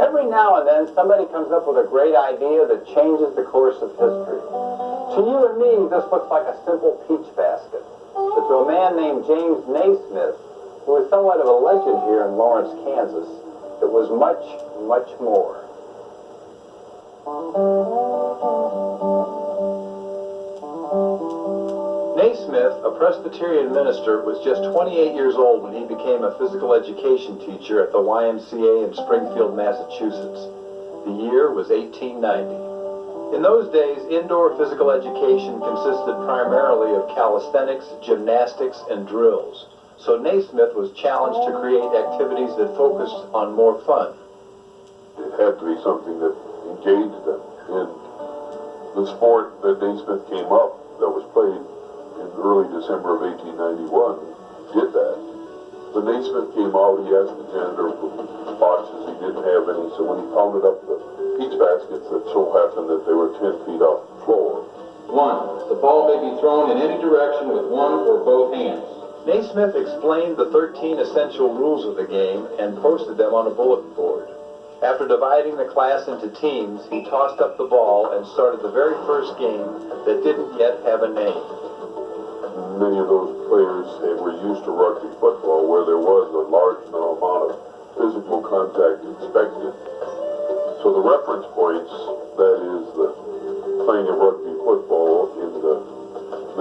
Every now and then, somebody comes up with a great idea that changes the course of history. To you and me, this looks like a simple peach basket. But to a man named James Naismith, who is somewhat of a legend here in Lawrence, Kansas, it was much, much more. Naismith, a Presbyterian minister, was just 28 years old when he became a physical education teacher at the YMCA in Springfield, Massachusetts. The year was 1890. In those days, indoor physical education consisted primarily of calisthenics, gymnastics, and drills. So Naismith was challenged to create activities that focused on more fun. It had to be something that engaged them. And the sport that Naismith came up, that was played in early December of 1891, did that. When Naismith came out, he asked the janitor for boxes. He didn't have any, so when he counted up the peach baskets, it so happened that they were 10 feet off the floor. 1. The ball may be thrown in any direction with one or both hands. Naismith explained the 13 essential rules of the game and posted them on a bulletin board. After dividing the class into teams, he tossed up the ball and started the very first game that didn't yet have a name. Many of those players were used to rugby football, where there was a large amount of physical contact expected. So the reference points, that is the playing of rugby football, in the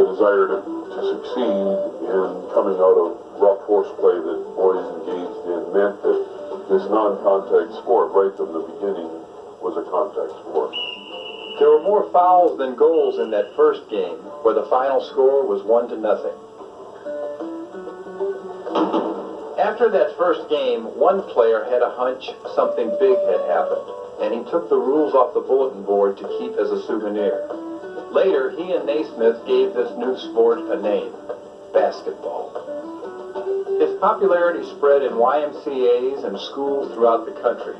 desire to succeed in coming out of rough horseplay that boys engaged in, meant that this non-contact sport, right from the beginning, was a contact sport. There were more fouls than goals in that first game, where the final score was 1-0. After that first game, one player had a hunch something big had happened, and he took the rules off the bulletin board to keep as a souvenir. Later, he and Naismith gave this new sport a name: basketball. Its popularity spread in YMCAs and schools throughout the country.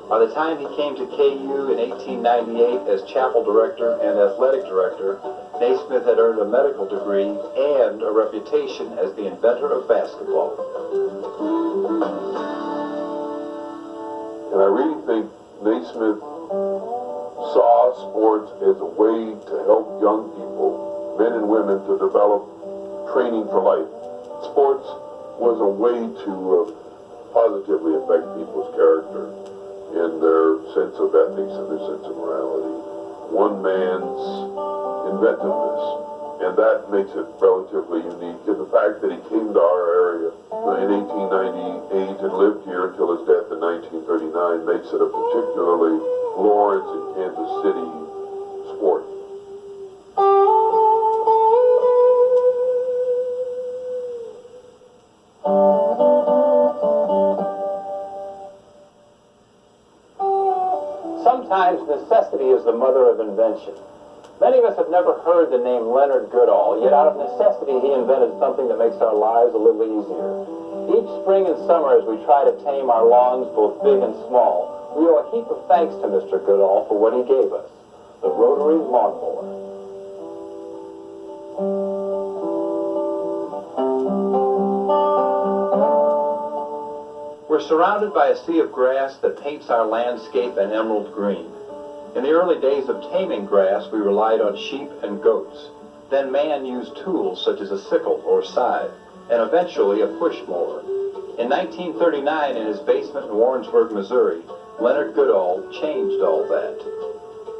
By the time he came to KU in 1898 as chapel director and athletic director, Naismith had earned a medical degree and a reputation as the inventor of basketball. And I really think Naismith saw sports as a way to help young people, men and women, to develop training for life. Sports was a way to positively affect people's character and their sense of ethics and their sense of morality. One man's inventiveness, and that makes it relatively unique. And the fact that he came to our area in 1898 and lived here until his death in 1939 makes it a particularly Lawrence and Kansas City sport. Sometimes necessity is the mother of invention. Many of us have never heard the name Leonard Goodall, yet out of necessity he invented something that makes our lives a little easier. Each spring and summer, as we try to tame our lawns, both big and small, we owe a heap of thanks to Mr. Goodall for what he gave us, the rotary lawnmower. We're surrounded by a sea of grass that paints our landscape an emerald green. In the early days of taming grass, we relied on sheep and goats. Then man used tools such as a sickle or scythe, and eventually a push mower. In 1939, in his basement in Warrensburg, Missouri, Leonard Goodall changed all that.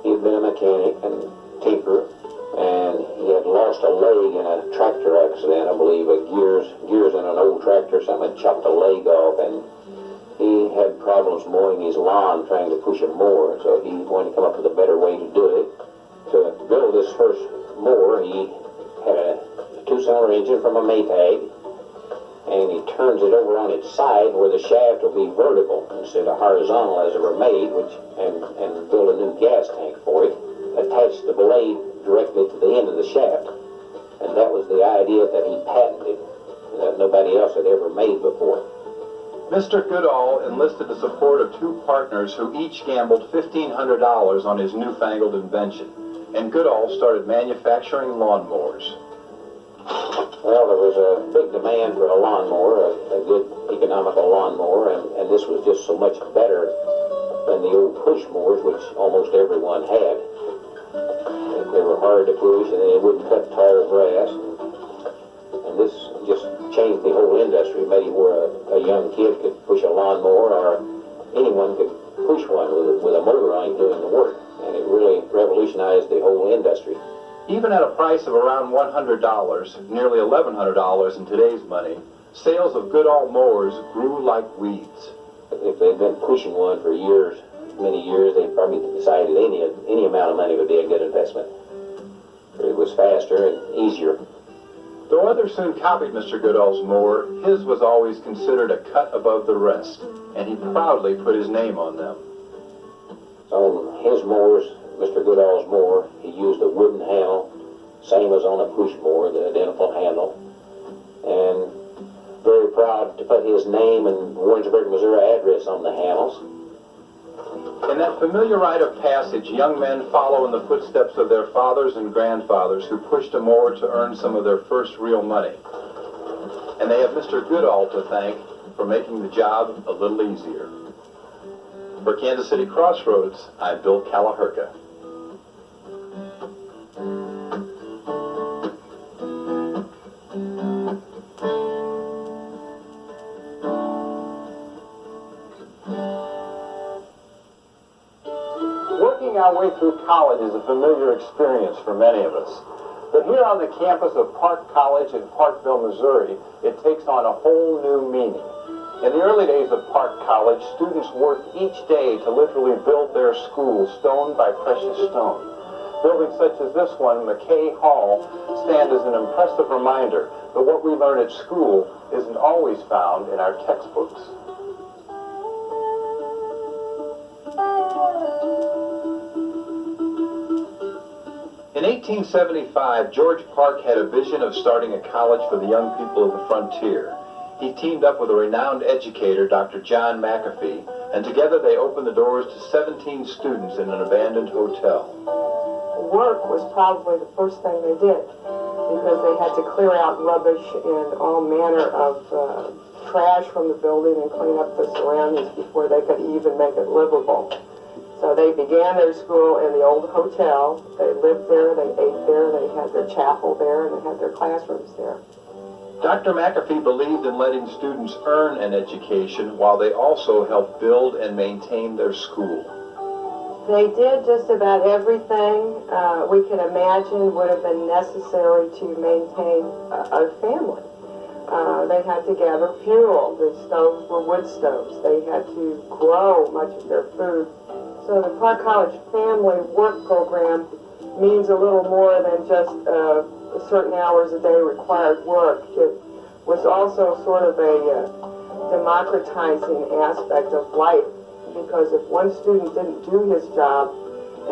He had been a mechanic and tinkerer, and he had lost a leg in a tractor accident, I believe. Gears in an old tractor, something had chopped a leg off, and he had problems mowing his lawn, trying to push a mower, so he wanted to come up with a better way to do it. To build this first mower, he had a two-cylinder engine from a Maytag, and he turns it over on its side where the shaft will be vertical instead of horizontal as it were made, and build a new gas tank for it, attach the blade directly to the end of the shaft. And that was the idea that he patented, that nobody else had ever made before. Mr. Goodall enlisted the support of two partners who each gambled $1,500 on his newfangled invention, and Goodall started manufacturing lawnmowers. Well, there was a big demand for a lawnmower, a good economical lawnmower, and this was just so much better than the old push mowers, which almost everyone had. They were hard to push, and they wouldn't cut tall grass. And this just changed the whole industry, made it where a young kid could push a lawnmower, or anyone could push one with a motor on it doing the work. And it really revolutionized the whole industry. Even at a price of around $100, nearly $1,100 in today's money, sales of Goodall mowers grew like weeds. If they'd been pushing one for years, many years, they probably decided any amount of money would be a good investment. It was faster and easier. Though others soon copied Mr. Goodall's mower, his was always considered a cut above the rest, and he proudly put his name on them. On his mowers, Mr. Goodall's mower, he used a wooden handle, same as on a push mower, the identical handle. And very proud to put his name and Warrensburg, Missouri address on the handles. In that familiar rite of passage, young men follow in the footsteps of their fathers and grandfathers who pushed a mower to earn some of their first real money. And they have Mr. Goodall to thank for making the job a little easier. For Kansas City Crossroads, I'm Bill Kalahurka. Working our way through college is a familiar experience for many of us. But here on the campus of Park College in Parkville, Missouri, it takes on a whole new meaning. In the early days of Park College, students worked each day to literally build their school stone by precious stone. Buildings such as this one, McKay Hall, stand as an impressive reminder that what we learn at school isn't always found in our textbooks. In 1875, George Park had a vision of starting a college for the young people of the frontier. He teamed up with a renowned educator, Dr. John McAfee, and together they opened the doors to 17 students in an abandoned hotel. Work was probably the first thing they did, because they had to clear out rubbish and all manner of trash from the building and clean up the surroundings before they could even make it livable. So they began their school in the old hotel. They lived there, they ate there, they had their chapel there, and they had their classrooms there. Dr. McAfee believed in letting students earn an education while they also helped build and maintain their school. They did just about everything we could imagine would have been necessary to maintain a family. They had to gather fuel. The stoves were wood stoves. They had to grow much of their food. So the Park College Family Work Program means a little more than just certain hours a day required work. It was also sort of a democratizing aspect of life, because if one student didn't do his job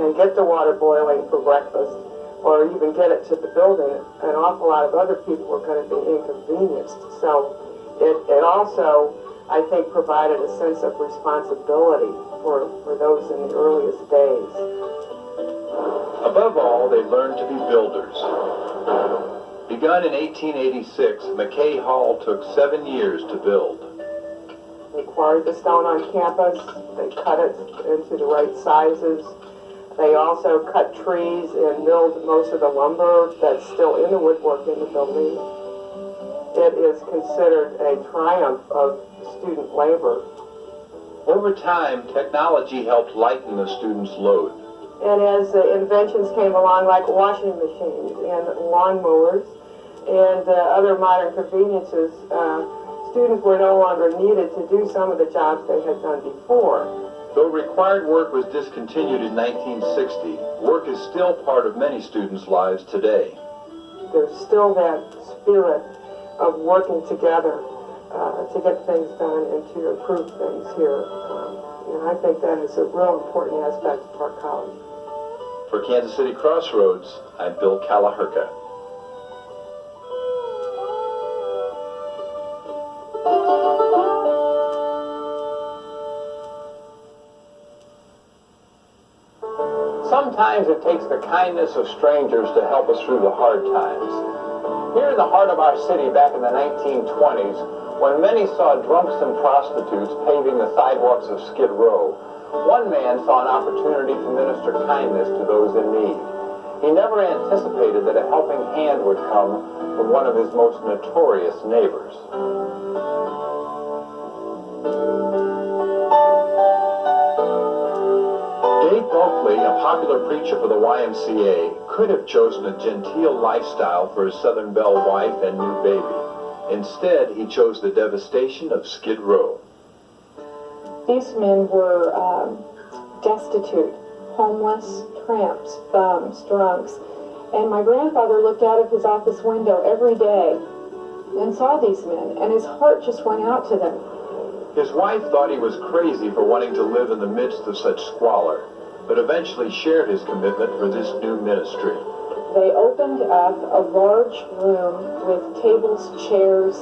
and get the water boiling for breakfast, or even get it to the building, an awful lot of other people were going to be inconvenienced. So it also, I think, provided a sense of responsibility for those in the earliest days. Above all, they learned to be builders. Begun in 1886, McKay Hall took 7 years to build. They quarried the stone on campus, they cut it into the right sizes. They also cut trees and milled most of the lumber that's still in the woodwork in the building. It is considered a triumph of student labor. Over time, technology helped lighten the students' load. And as inventions came along, like washing machines and lawnmowers and other modern conveniences, students were no longer needed to do some of the jobs they had done before. Though required work was discontinued in 1960, work is still part of many students' lives today. There's still that spirit of working together to get things done and to improve things here. And I think that is a real important aspect of Park College. For Kansas City Crossroads, I'm Bill Kalahurka. Sometimes it takes the kindness of strangers to help us through the hard times. Here in the heart of our city back in the 1920s, when many saw drunks and prostitutes paving the sidewalks of Skid Row, one man saw an opportunity to minister kindness to those in need. He never anticipated that a helping hand would come from one of his most notorious neighbors. Dave Bulkley, a popular preacher for the YMCA, could have chosen a genteel lifestyle for his Southern Belle wife and new baby. Instead, he chose the devastation of Skid Row. These men were destitute, homeless, tramps, bums, drunks. And my grandfather looked out of his office window every day and saw these men, and his heart just went out to them. His wife thought he was crazy for wanting to live in the midst of such squalor, but eventually shared his commitment for this new ministry. They opened up a large room with tables, chairs,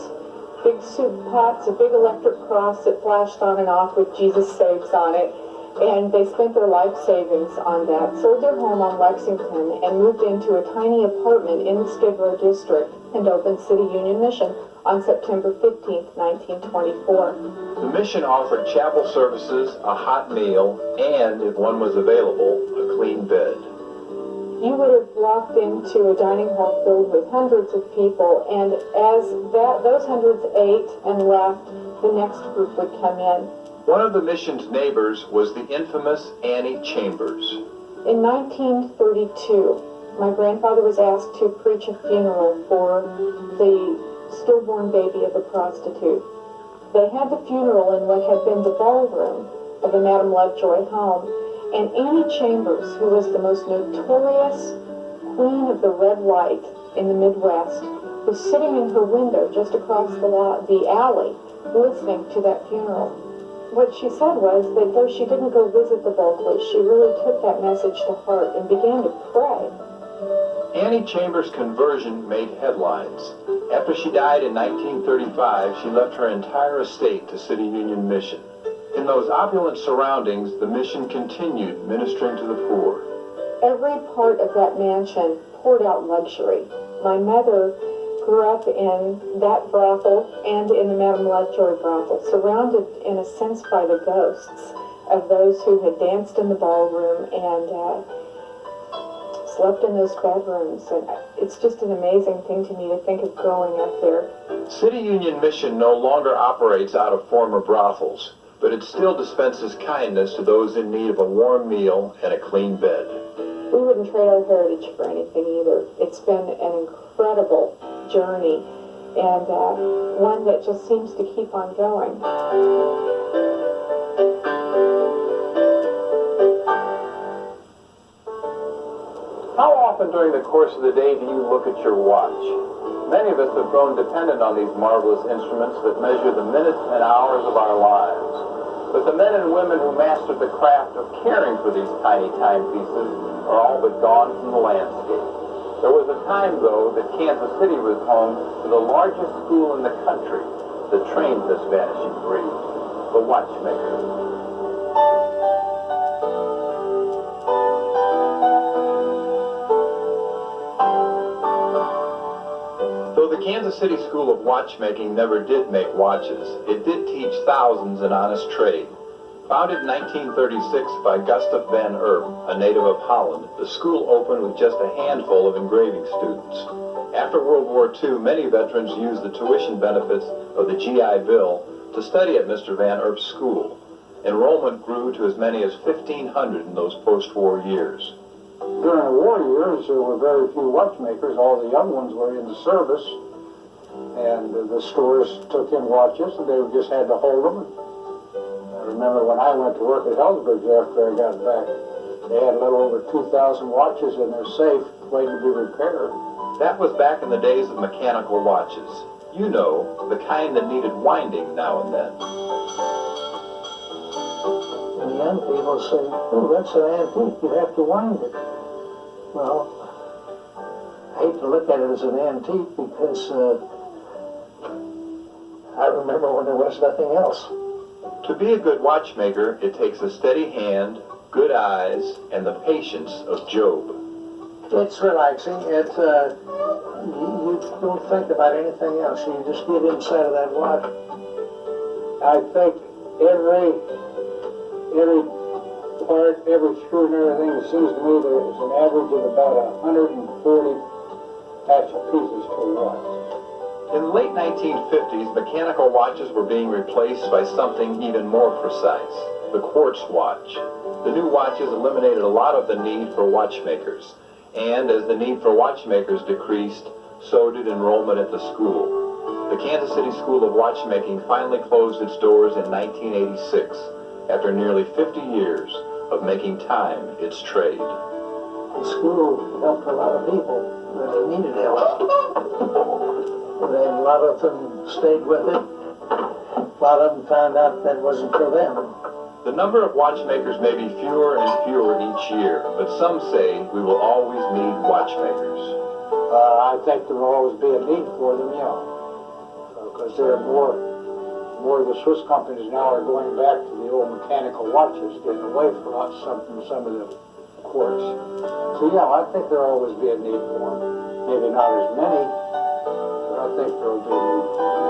big soup pots, a big electric cross that flashed on and off with Jesus Saves on it, and they spent their life savings on that, sold their home on Lexington, and moved into a tiny apartment in the Skid Row district and opened City Union Mission on September 15, 1924. The mission offered chapel services, a hot meal, and, if one was available, a clean bed. You would have walked into a dining hall filled with hundreds of people, and as those hundreds ate and left, the next group would come in. One of the mission's neighbors was the infamous Annie Chambers. In 1932, my grandfather was asked to preach a funeral for the stillborn baby of a prostitute. They had the funeral in what had been the ballroom of the Madame Lovejoy home, and Annie Chambers, who was the most notorious queen of the red light in the Midwest, was sitting in her window just across the alley listening to that funeral. What she said was that though she didn't go visit the Bulkleys, she really took that message to heart and began to pray. Annie Chambers' conversion made headlines. After she died in 1935, she left her entire estate to City Union Mission. In those opulent surroundings, the mission continued ministering to the poor. Every part of that mansion poured out luxury. My mother grew up in that brothel and in the Madame Lovejoy brothel, surrounded in a sense by the ghosts of those who had danced in the ballroom and slept in those bedrooms. And it's just an amazing thing to me to think of growing up there. City Union Mission no longer operates out of former brothels, but it still dispenses kindness to those in need of a warm meal and a clean bed. We wouldn't trade our heritage for anything either. It's been an incredible journey, and one that just seems to keep on going. How often during the course of the day do you look at your watch? Many of us have grown dependent on these marvelous instruments that measure the minutes and hours of our lives. But the men and women who mastered the craft of caring for these tiny timepieces are all but gone from the landscape. There was a time, though, that Kansas City was home to the largest school in the country that trained this vanishing breed, the watchmaker. Though the Kansas City School of Watchmaking never did make watches, it did teach thousands an honest trade. Founded in 1936 by Gustav van Erp, a native of Holland, the school opened with just a handful of engraving students. After World War II, many veterans used the tuition benefits of the GI Bill to study at Mr. van Erp's school. Enrollment grew to as many as 1,500 in those post-war years. During the war years, there were very few watchmakers. All the young ones were in the service, and the stores took in watches, and they just had to hold them. I remember when I went to work at Helzberg's after I got back, they had a little over 2,000 watches in their safe waiting to be repaired. That was back in the days of mechanical watches. You know, the kind that needed winding now and then. And the young people say, oh, that's an antique, you have to wind it. Well, I hate to look at it as an antique because I remember when there was nothing else. To be a good watchmaker, it takes a steady hand, good eyes, and the patience of Job. It's relaxing. You don't think about anything else. You just get inside of that watch. I think every part, every screw and everything, it seems to me there's an average of about 140 actual pieces to a watch. In the late 1950s, mechanical watches were being replaced by something even more precise, the quartz watch. The new watches eliminated a lot of the need for watchmakers, and as the need for watchmakers decreased, so did enrollment at the school. The Kansas City School of Watchmaking finally closed its doors in 1986, after nearly 50 years of making time its trade. The school helped a lot of people that needed help. And a lot of them stayed with it. A lot of them found out that wasn't for them. The number of watchmakers may be fewer and fewer each year, but some say we will always need watchmakers. I think there will always be a need for them, yeah. Because there are more of the Swiss companies now are going back to the old mechanical watches, getting away from some of the quartz. So yeah, I think there will always be a need for them. Maybe not as many, but I think there will be a need for them.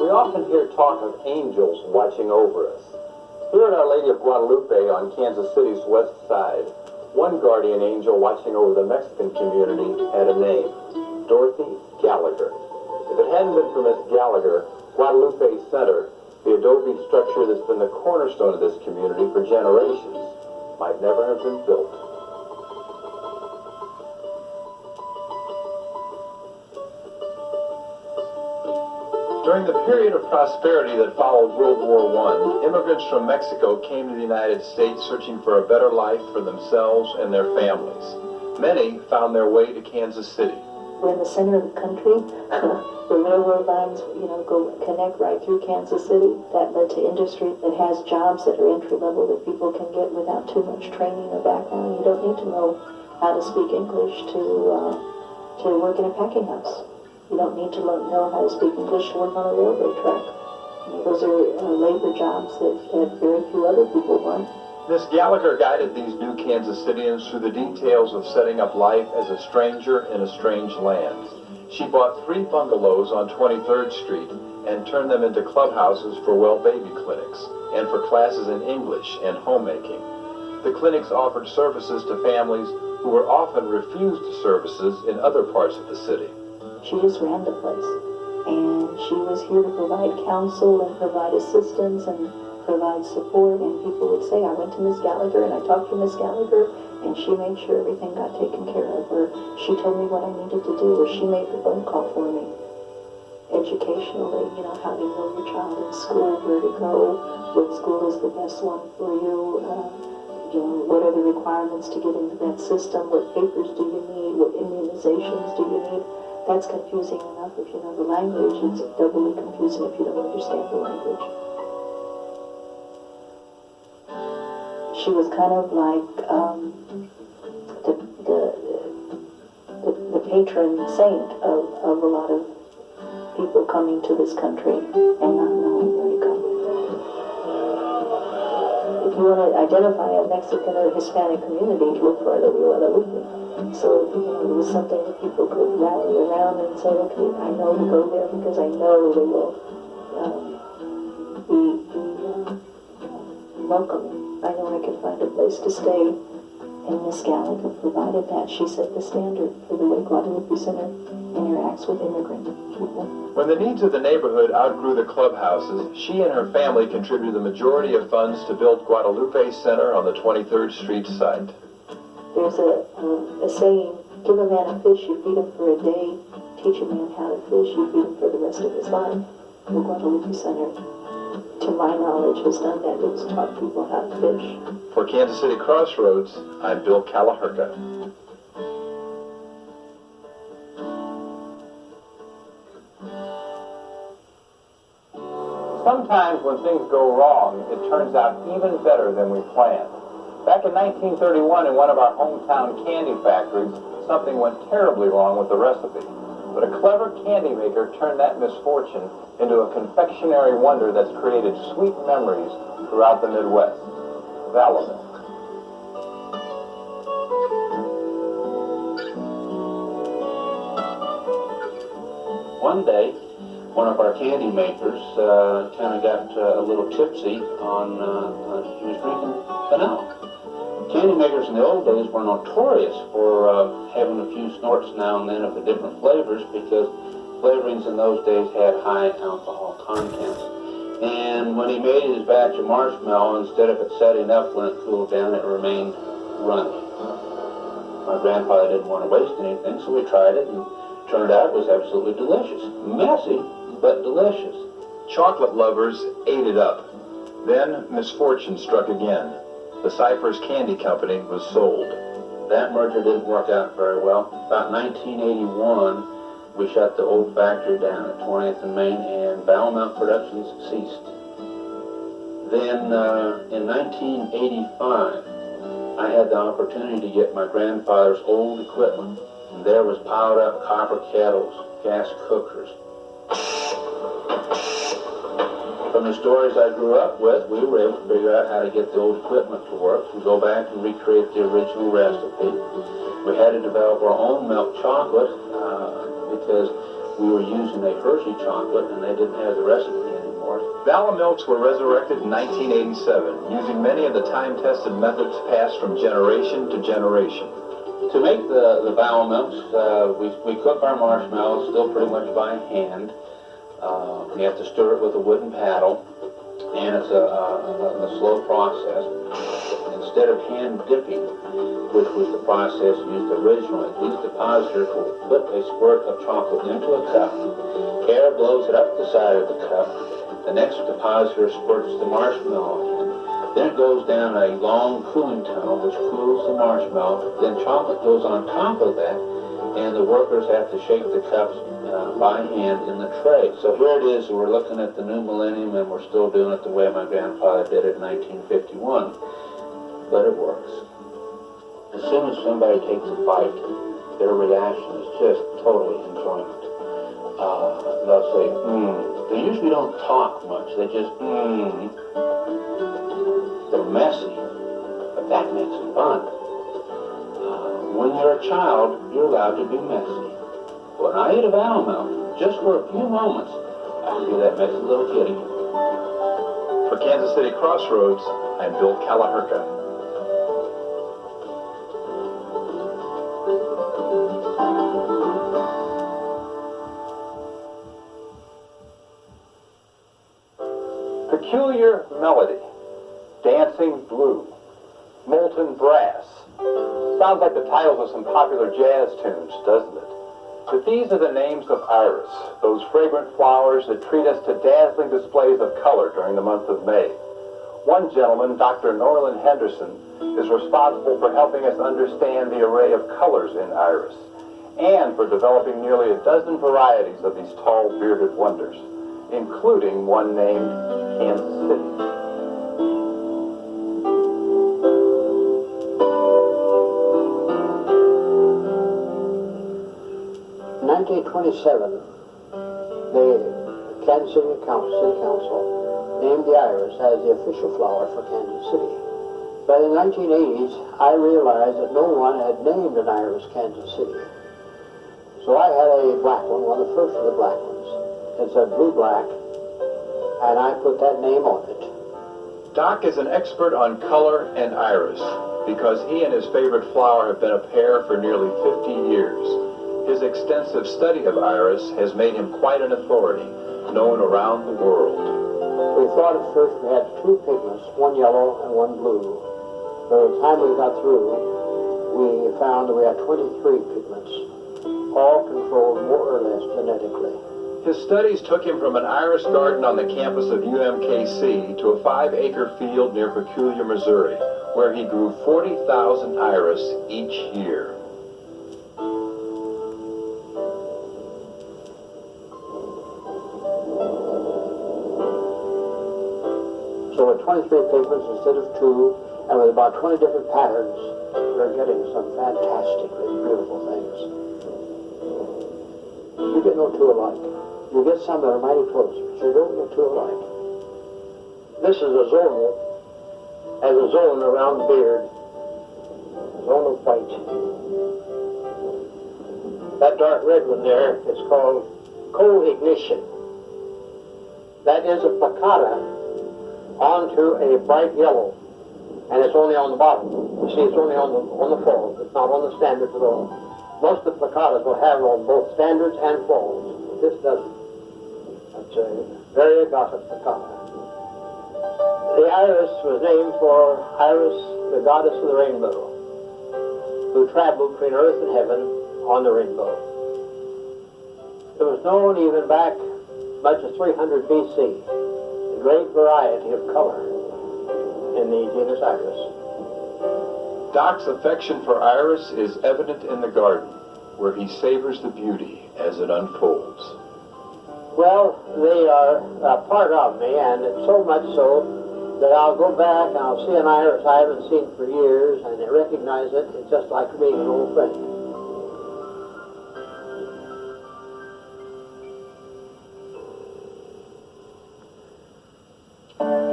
We often hear talk of angels watching over us. Here at Our Lady of Guadalupe on Kansas City's west side, one guardian angel watching over the Mexican community had a name, Dorothy Gallagher. If it hadn't been for Miss Gallagher, Guadalupe Center, the adobe structure that's been the cornerstone of this community for generations, might never have been built. During the period of prosperity that followed World War I, immigrants from Mexico came to the United States searching for a better life for themselves and their families. Many found their way to Kansas City. We're in the center of the country. The railroad lines, connect right through Kansas City. That led to industry that has jobs that are entry level that people can get without too much training or background. You don't need to know how to speak English to work in a packing house. You don't need to know how to speak English to work on a railroad track. Those are labor jobs that very few other people want. Miss Gallagher guided these new Kansas Cityans through the details of setting up life as a stranger in a strange land. She bought 3 bungalows on 23rd Street and turned them into clubhouses for well baby clinics and for classes in English and homemaking. The clinics offered services to families who were often refused services in other parts of the city. She just ran the place, and she was here to provide counsel and provide assistance and provide support, and people would say, I went to Miss Gallagher and I talked to Miss Gallagher and she made sure everything got taken care of, or she told me what I needed to do, or she made the phone call for me. Educationally, how to enroll your child in school, where to go, what school is the best one for you, what are the requirements to get into that system, what papers do you need, what immunizations do you need. That's confusing enough if you know the language. It's doubly confusing if you don't understand the language. She was kind of like the patron saint of a lot of people coming to this country and not knowing where to go. If you want to identify a Mexican or Hispanic community, look for the Guadalupe. So, it was something that people could rally around and say, okay, I know to go there because I know they will be welcoming. I know I can find a place to stay. And Miss Gallagher provided that. She set the standard for the way Guadalupe Center interacts with immigrant people. When the needs of the neighborhood outgrew the clubhouses, she and her family contributed the majority of funds to build Guadalupe Center on the 23rd Street site. There's a saying, give a man a fish, you feed him for a day. Teach a man how to fish, you feed him for the rest of his life. The Guadalupe Center, to my knowledge, has done that. It's taught people how to fish. For Kansas City Crossroads, I'm Bill Kalahurka. Sometimes when things go wrong, it turns out even better than we planned. Back in 1931, in one of our hometown candy factories, something went terribly wrong with the recipe. But a clever candy maker turned that misfortune into a confectionery wonder that's created sweet memories throughout the Midwest. Valamilk. One day, one of our candy makers kind of got a little tipsy on, he was drinking vanilla. Candy makers in the old days were notorious for having a few snorts now and then of the different flavors because flavorings in those days had high alcohol content. And when he made his batch of marshmallow, instead of it setting up when it cooled down, it remained runny. My grandfather didn't want to waste anything, so we tried it, and it turned out it was absolutely delicious. Messy, but delicious. Chocolate lovers ate it up. Then misfortune struck again. The Cypress Candy Company was sold. That merger didn't work out very well. About 1981, we shut the old factory down at 20th and Main, and Valamilk productions ceased. Then, in 1985, I had the opportunity to get my grandfather's old equipment, and there was piled up copper kettles, gas cookers. From the stories I grew up with, we were able to figure out how to get the old equipment to work and go back and recreate the original recipe. We had to develop our own milk chocolate because we were using a Hershey chocolate and they didn't have the recipe anymore. Valamilks were resurrected in 1987, using many of the time-tested methods passed from generation to generation. To make the Valamilks, we cook our marshmallows still pretty much by hand. You have to stir it with a wooden paddle, and it's a slow process. Instead of hand dipping, which was the process used originally, these depositors will put a squirt of chocolate into a cup. Air blows it up the side of the cup. The next depositor squirts the marshmallow in. Then it goes down a long cooling tunnel, which cools the marshmallow. Then chocolate goes on top of that, and the workers have to shake the cups by hand in the tray. So here it is, we're looking at the new millennium and we're still doing it the way my grandfather did it in 1951. But it works. As soon as somebody takes a bite, their reaction is just totally enjoyment. They'll say, They usually don't talk much, they just, They're messy, but that makes them fun. When you're a child, you're allowed to be messy. When I eat a Valamilk, just for a few moments, I can be that messy little kid again. For Kansas City Crossroads, I'm Bill Kalahurka. Peculiar melody, dancing blue, molten brass. Sounds like the titles of some popular jazz tunes, doesn't it? But these are the names of iris, those fragrant flowers that treat us to dazzling displays of color during the month of May. One gentleman, Dr. Norland Henderson, is responsible for helping us understand the array of colors in iris, and for developing nearly a dozen varieties of these tall, bearded wonders, including one named Kansas City. 1927, the Kansas City Council named the iris as the official flower for Kansas City. By the 1980s, I realized that no one had named an iris Kansas City. So I had a black one of the first of the black ones. It said blue-black, and I put that name on it. Doc is an expert on color and iris because he and his favorite flower have been a pair for nearly 50 years. His extensive study of iris has made him quite an authority, known around the world. We thought at first we had two pigments, one yellow and one blue. By the time we got through, we found that we had 23 pigments, all controlled more or less genetically. His studies took him from an iris garden on the campus of UMKC to a 5-acre field near Peculiar, Missouri, where he grew 40,000 iris each year. So with 23 pigments instead of 2, and with about 20 different patterns, we're getting some fantastically beautiful things. get no two alike. You get some that are mighty close, but you don't get two alike. This is a zonal, has a zone around the beard, zone of white. That dark red one there is called co-ignition. That is a placata onto a bright yellow, and it's only on the bottom. You see, it's only on the falls. It's not on the standards at all. Most of the placatas will have on both standards and falls. This doesn't. That's a very aggressive placata. The iris was named for Iris, the goddess of the rainbow, who traveled between earth and heaven on the rainbow. It was known even back much as 300 BC, the great variety of color in the genus Iris. Doc's affection for Iris is evident in the garden, where he savors the beauty as it unfolds. Well, they are a part of me, and it's so much so that I'll go back and I'll see an iris I haven't seen for years, and I recognize it. It's just like being an old friend.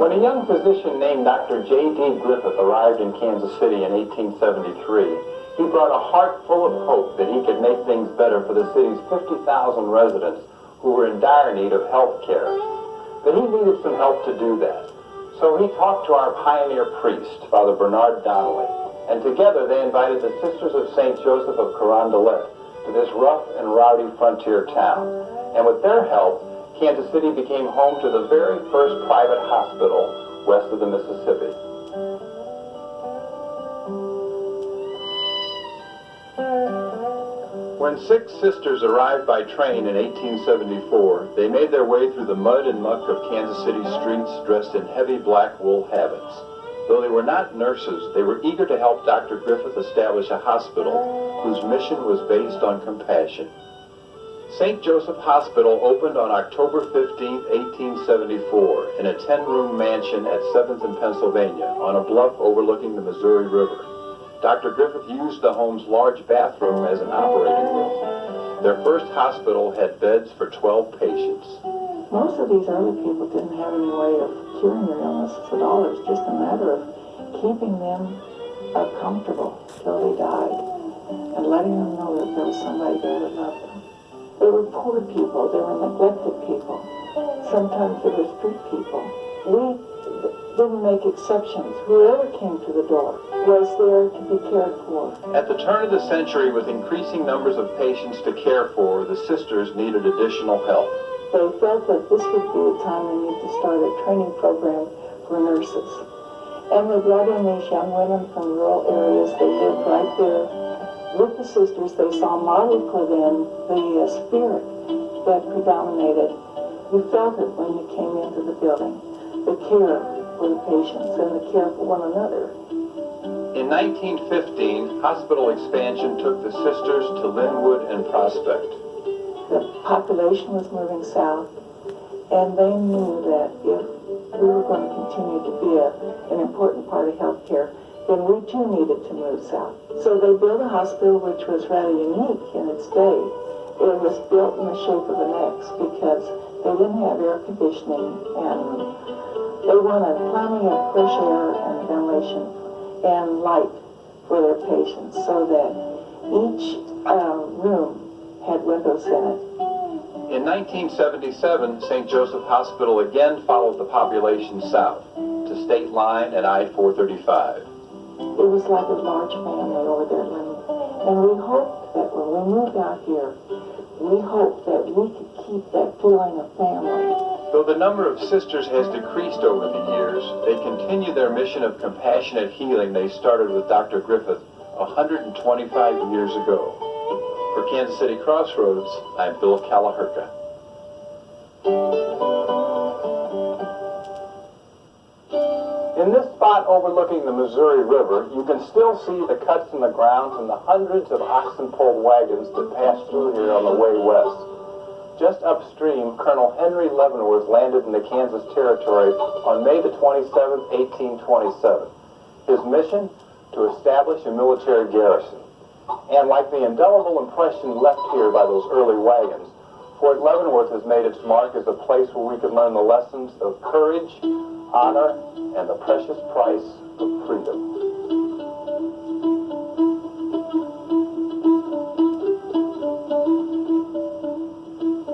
When a young physician named Dr. J.D. Griffith arrived in Kansas City in 1873, he brought a heart full of hope that he could make things better for the city's 50,000 residents who were in dire need of health care. But he needed some help to do that. So he talked to our pioneer priest, Father Bernard Donnelly, and together they invited the Sisters of St. Joseph of Carondelet to this rough and rowdy frontier town. And with their help, Kansas City became home to the very first private hospital west of the Mississippi. When 6 sisters arrived by train in 1874, they made their way through the mud and muck of Kansas City streets dressed in heavy black wool habits. Though they were not nurses, they were eager to help Dr. Griffith establish a hospital whose mission was based on compassion. St. Joseph Hospital opened on October 15, 1874, in a 10-room mansion at 7th and Pennsylvania on a bluff overlooking the Missouri River. Dr. Griffith used the home's large bathroom as an operating room. Their first hospital had beds for 12 patients. Most of these early people didn't have any way of curing their illnesses at all. It was just a matter of keeping them comfortable till they died and letting them know that there was somebody there that loved them. They were poor people. They were neglected people. Sometimes they were street people. We didn't make exceptions. Whoever came to the door was there to be cared for. At the turn of the century, with increasing numbers of patients to care for, the sisters needed additional help. They felt that this would be the time they need to start a training program for nurses. And they brought in these young women from rural areas. They lived right there with the sisters. They saw modeled for them the spirit that predominated. You felt it when you came into the building. The care for the patients and the care for one another. In 1915, hospital expansion took the sisters to Linwood and Prospect. The population was moving south, and they knew that if we were going to continue to be an important part of healthcare, then we too needed to move south. So they built a hospital which was rather unique in its day. It was built in the shape of an X because they didn't have air conditioning, and they wanted plenty of fresh air and ventilation and light for their patients so that each room had windows in it. In 1977, St. Joseph Hospital again followed the population south to State Line and I-435. It was like a large family over there at Linwood. And we hoped that when we moved out here, we hoped that we could keep that feeling of family. Though the number of sisters has decreased over the years, they continue their mission of compassionate healing they started with Dr. Griffith 125 years ago. For Kansas City Crossroads, I'm Bill Kalahurka. In this spot overlooking the Missouri River, you can still see the cuts in the ground from the hundreds of oxen-pulled wagons that passed through here on the way west. Just upstream, Colonel Henry Leavenworth landed in the Kansas Territory on May the 27th, 1827. His mission? To establish a military garrison. And like the indelible impression left here by those early wagons, Fort Leavenworth has made its mark as a place where we can learn the lessons of courage, honor, and the precious price of freedom.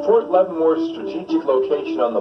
Fort Leavenworth's strategic location on the